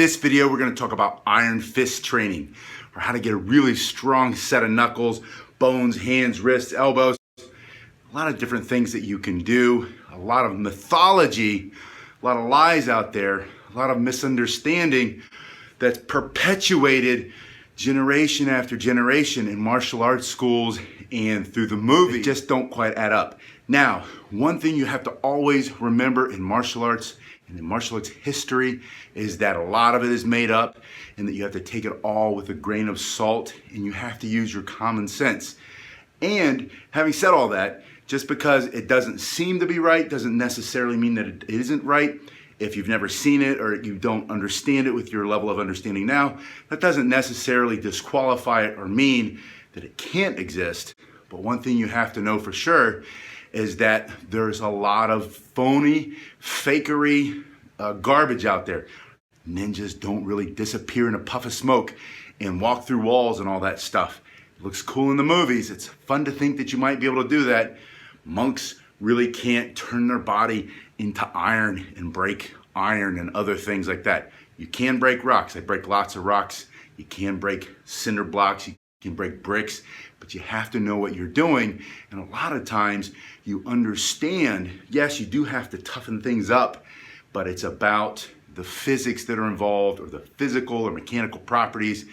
this video, we're going to talk about iron fist training, or how to get a really strong set of knuckles, bones, hands, wrists, elbows. A lot of different things that you can do, a lot of mythology, a lot of lies out there, a lot of misunderstanding that's perpetuated generation after generation in martial arts schools and through the movies. They just don't quite add up. Now, one thing you have to always remember in martial arts and in martial arts history is that a lot of it is made up, and that you have to take it all with a grain of salt, and you have to use your common sense. And having said all that, just because it doesn't seem to be right doesn't necessarily mean that it isn't right. If you've never seen it or you don't understand it with your level of understanding now, that doesn't necessarily disqualify it or mean that it can't exist. But one thing you have to know for sure is that there's a lot of phony, fakery garbage out there. Ninjas don't really disappear in a puff of smoke and walk through walls and all that stuff. It looks cool in the movies. It's fun to think that you might be able to do that. Monks really can't turn their body into iron and break iron and other things like that. You can break rocks. I break lots of rocks. You can break cinder blocks. You can break bricks, but you have to know what you're doing. And a lot of times you understand, yes, you do have to toughen things up, but it's about the physics that are involved, or the physical or mechanical properties.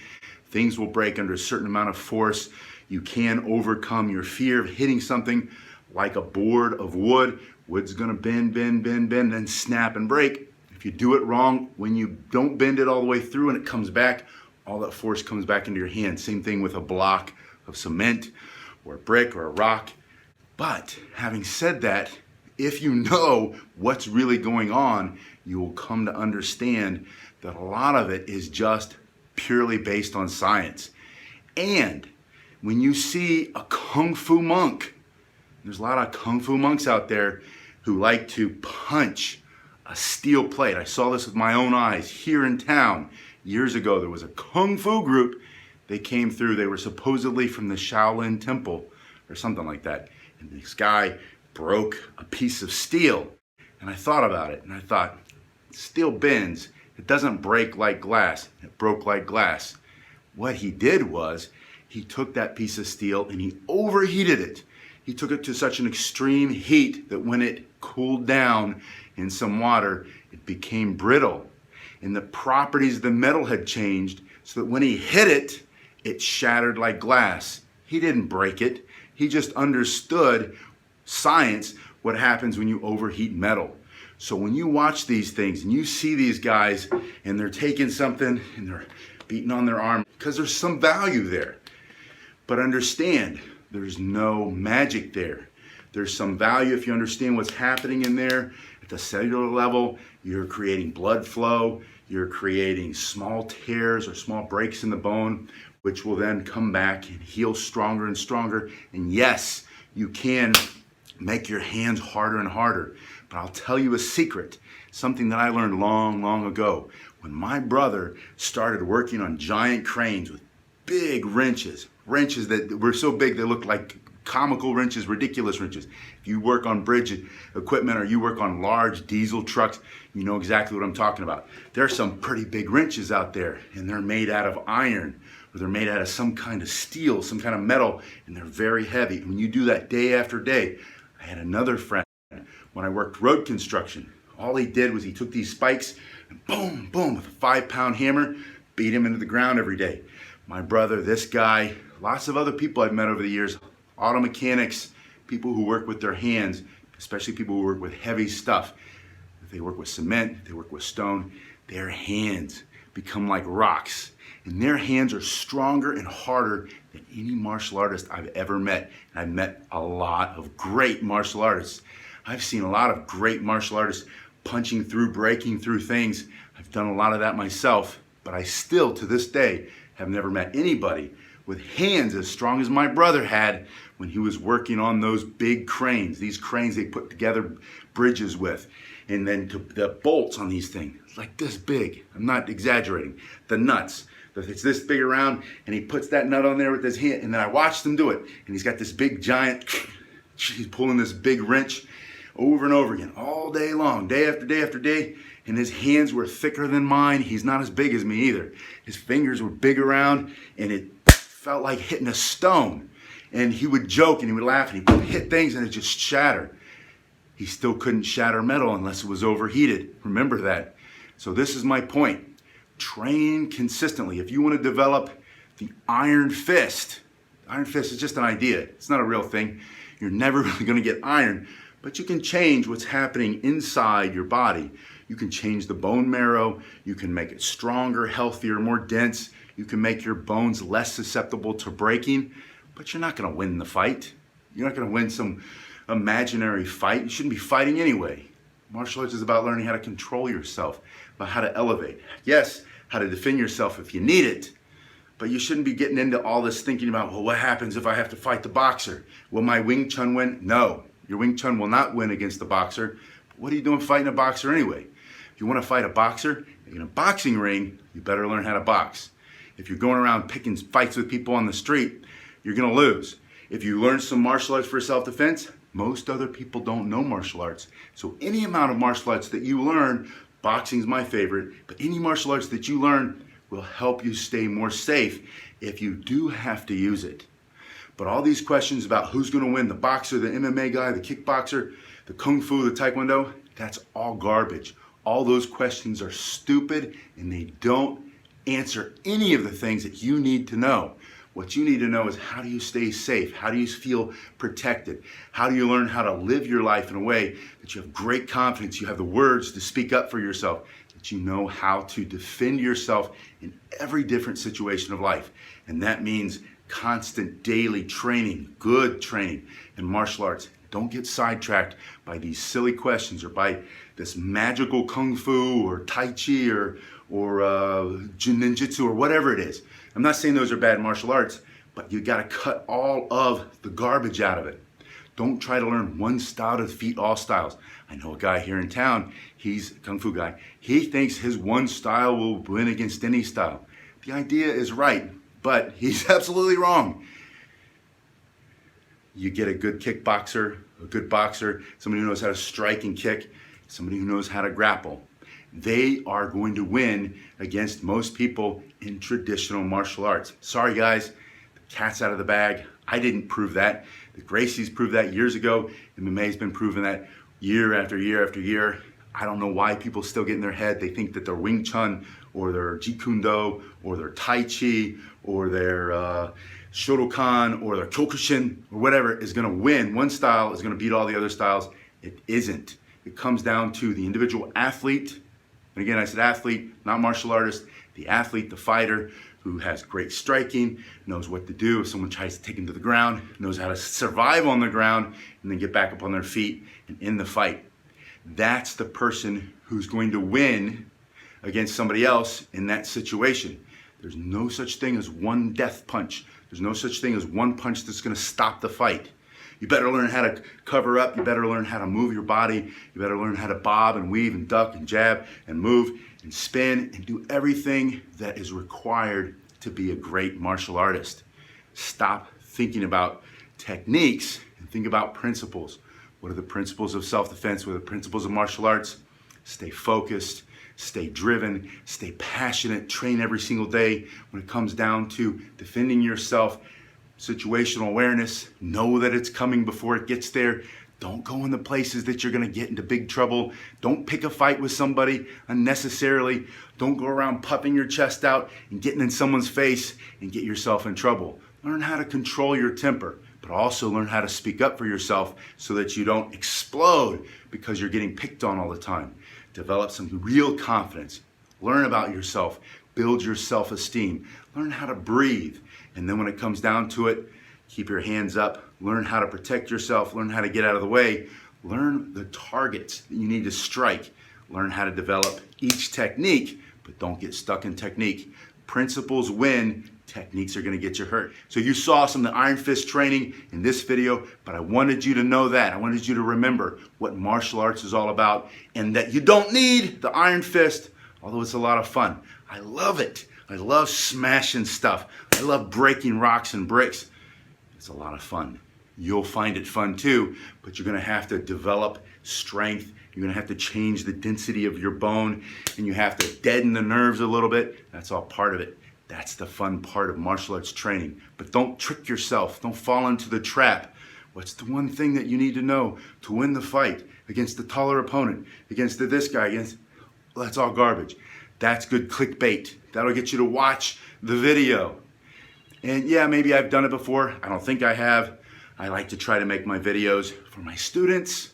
Things will break under a certain amount of force. You can overcome your fear of hitting something like a board of wood. Wood's gonna bend, and snap and break. If you do it wrong, when you don't bend it all the way through and it comes back, all that force comes back into your hand. Same thing with a block of cement or a brick or a rock. But having said that, if you know what's really going on, you will come to understand that a lot of it is just purely based on science. And when you see a Kung Fu monk, there's a lot of Kung Fu monks out there who like to punch a steel plate. I saw this with my own eyes here in town. Years ago, there was a Kung Fu group. They came through. They were supposedly from the Shaolin Temple or something like that. And this guy broke a piece of steel. And I thought about it, and I thought, steel bends. It doesn't break like glass. It broke like glass. What he did was, he took that piece of steel and he overheated it. He took it to such an extreme heat that when it cooled down in some water, it became brittle. And the properties of the metal had changed so that when he hit it, it shattered like glass. He didn't break it. He just understood science, what happens when you overheat metal. So when you watch these things and you see these guys and they're taking something and they're beating on their arm, because there's some value there. But understand, there's no magic there. There's some value if you understand what's happening in there. At the cellular level, you're creating blood flow, you're creating small tears or small breaks in the bone, which will then come back and heal stronger and stronger. And yes, you can make your hands harder and harder. But I'll tell you a secret, something that I learned long, long ago. When my brother started working on giant cranes with big wrenches that were so big they looked like comical wrenches, ridiculous wrenches. If you work on bridge equipment or you work on large diesel trucks, you know exactly what I'm talking about. There are some pretty big wrenches out there, and they're made out of iron, or they're made out of some kind of steel, some kind of metal, and they're very heavy. And when you do that day after day, I had another friend when I worked road construction. All he did was he took these spikes and boom, boom, with a 5-pound hammer, beat him into the ground every day. My brother, this guy, lots of other people I've met over the years, auto mechanics, people who work with their hands, especially people who work with heavy stuff. If they work with cement, they work with stone, their hands become like rocks. And their hands are stronger and harder than any martial artist I've ever met. And I've met a lot of great martial artists. I've seen a lot of great martial artists punching through, breaking through things. I've done a lot of that myself, but I still, to this day, have never met anybody with hands as strong as my brother had when he was working on those big cranes. These cranes they put together bridges with. And then the bolts on these things, like this big. I'm not exaggerating. The nuts. It's this big around, and he puts that nut on there with his hand, and then I watched him do it. And he's got this big giant, he's pulling this big wrench over and over again, all day long, day after day after day. And his hands were thicker than mine. He's not as big as me either. His fingers were big around, and it felt like hitting a stone. And he would joke and he would laugh and he would hit things and it just shattered. He still couldn't shatter metal unless it was overheated. Remember that. So this is my point. Train consistently. If you want to develop the iron fist is just an idea. It's not a real thing. You're never really going to get iron, but you can change what's happening inside your body. You can change the bone marrow. You can make it stronger, healthier, more dense. You can make your bones less susceptible to breaking, but you're not going to win the fight. You're not going to win some imaginary fight. You shouldn't be fighting anyway. Martial arts is about learning how to control yourself, about how to elevate. Yes, how to defend yourself if you need it, but you shouldn't be getting into all this thinking about, well, what happens if I have to fight the boxer? Will my Wing Chun win? No, your Wing Chun will not win against the boxer. But what are you doing fighting a boxer anyway? If you want to fight a boxer in a boxing ring, you better learn how to box. If you're going around picking fights with people on the street, you're going to lose. If you learn some martial arts for self-defense, most other people don't know martial arts. So any amount of martial arts that you learn, boxing's my favorite, but any martial arts that you learn will help you stay more safe if you do have to use it. But all these questions about who's going to win, the boxer, the MMA guy, the kickboxer, the kung fu, the taekwondo, that's all garbage. All those questions are stupid and they don't answer any of the things that you need to know. What you need to know is, how do you stay safe? How do you feel protected? How do you learn how to live your life in a way that you have great confidence, you have the words to speak up for yourself, that you know how to defend yourself in every different situation of life. And that means constant daily training, good training in martial arts. Don't get sidetracked by these silly questions or by this magical kung fu or tai chi or ninjutsu or whatever it is. I'm not saying those are bad martial arts, but you got to cut all of the garbage out of it. Don't try to learn one style to defeat all styles. I know a guy here in town, he's a kung fu guy. He thinks his one style will win against any style. The idea is right, but he's absolutely wrong. You get a good kickboxer, a good boxer, somebody who knows how to strike and kick, somebody who knows how to grapple. They are going to win against most people in traditional martial arts. Sorry guys, the cat's out of the bag. I didn't prove that. The Gracies proved that years ago. MMA's been proving that year after year after year. I don't know why people still get in their head. They think that their Wing Chun or their Jeet Kune Do or their Tai Chi or their Shotokan or their Kyokushin or whatever is going to win. One style is going to beat all the other styles. It isn't. It comes down to the individual athlete. And again, I said athlete, not martial artist. The athlete, the fighter, who has great striking, knows what to do if someone tries to take him to the ground, knows how to survive on the ground and then get back up on their feet and in the fight. That's the person who's going to win against somebody else in that situation. There's no such thing as one death punch. There's no such thing as one punch that's going to stop the fight. You better learn how to cover up. You better learn how to move your body. You better learn how to bob and weave and duck and jab and move and spin and do everything that is required to be a great martial artist. Stop thinking about techniques and think about principles. What are the principles of self-defense? What are the principles of martial arts? Stay focused, stay driven, stay passionate, train every single day. When it comes down to defending yourself, situational awareness, know that it's coming before it gets there. Don't go in the places that you're gonna get into big trouble. Don't pick a fight with somebody unnecessarily. Don't go around puffing your chest out and getting in someone's face and get yourself in trouble. Learn how to control your temper, but also learn how to speak up for yourself so that you don't explode because you're getting picked on all the time. Develop some real confidence. Learn about yourself. Build your self-esteem. Learn how to breathe. And then when it comes down to it, keep your hands up. Learn how to protect yourself. Learn how to get out of the way. Learn the targets that you need to strike. Learn how to develop each technique, but don't get stuck in technique. Principles win. Techniques are going to get you hurt. So you saw some of the Iron Fist training in this video, but I wanted you to know that. I wanted you to remember what martial arts is all about and that you don't need the Iron Fist, although it's a lot of fun. I love it. I love smashing stuff. I love breaking rocks and bricks. It's a lot of fun. You'll find it fun too, but you're going to have to develop strength. You're gonna have to change the density of your bone, and you have to deaden the nerves a little bit. That's all part of it. That's the fun part of martial arts training. But don't trick yourself. Don't fall into the trap. What's the one thing that you need to know to win the fight against the taller opponent, against this guy, well, that's all garbage. That's good clickbait. That'll get you to watch the video. And yeah, maybe I've done it before. I don't think I have. I like to try to make my videos for my students,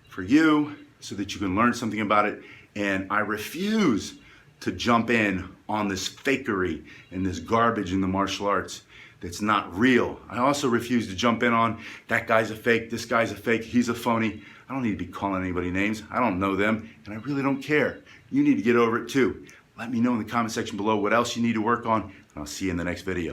for you, so that you can learn something about it. And I refuse to jump in on this fakery and this garbage in the martial arts that's not real. I also refuse to jump in on that guy's a fake, this guy's a fake, he's a phony. I don't need to be calling anybody names. I don't know them, and I really don't care. You need to get over it too. Let me know in the comment section below what else you need to work on, and I'll see you in the next video.